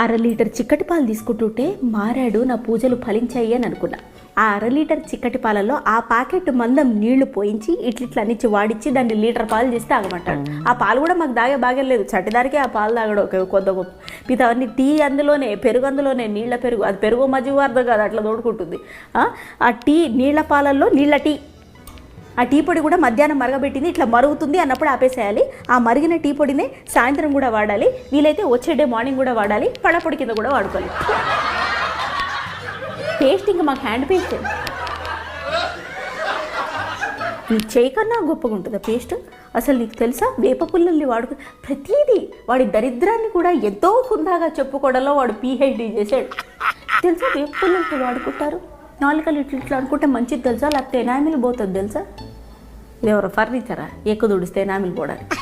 1/2 litre చిక్కటి పాలు తీసుకుంటుంటే మారాడు, నా పూజలు ఫలించాయి అని అనుకున్నా. ఆ 1/2 లీటర్ చిక్కటి పాలలో ఆ ప్యాకెట్ మందం నీళ్లు పోయించి ఇట్లా అన్నిచ్చి వాడిచ్చి దాన్ని లీటర్ పాలు చేసి తాగమంటాడు. ఆ పాలు కూడా మాకు తాగే బాగలేదు, చట్టిదారికి ఆ పాలు తాగడం కొద్ది గొప్ప. మిగతా అవన్నీ టీ అందులోనే, పెరుగు అందులోనే, నీళ్ళ పెరుగు, అది పెరుగు మజ్జిగ అర్థం కాదు, అట్లా తోడుకుంటుంది. ఆ టీ నీళ్ళ పాలల్లో నీళ్ళ టీ, ఆ టీ పొడి కూడా మధ్యాహ్నం మరగబెట్టింది ఇట్లా మరుగుతుంది అన్నప్పుడు ఆపేసేయాలి. ఆ మరిగిన టీ పొడినే సాయంత్రం కూడా వాడాలి, వీలైతే వచ్చే డే మార్నింగ్ కూడా వాడాలి, పళ్ళపొడి కింద కూడా వాడుకోవాలి. పేస్ట్ ఇంకా మాకు హ్యాండ్ పేస్ట్, నీ చేయి కన్నా గొప్పగా ఉంటుందా పేస్ట్? అసలు నీకు తెలుసా, వేప పుల్లల్ని వాడుకు ప్రతిదీ, వాడి దరిద్రాన్ని కూడా ఎంతో హుందాగా చెప్పుకోవడంలో వాడు PhD చేశాడు. తెలుసా వేప పుల్లలకి వాడుకుంటారు, నాలుకలు ఇట్లా అనుకుంటే మంచిది తెలుసా, లేకపోతే ఎనామిల్ పోతుంది తెలుసా? ఇది ఎవరో ఫర్నిచరా ఎక్కువ దుడిస్తే ఎనామిల్ పోవడానికి.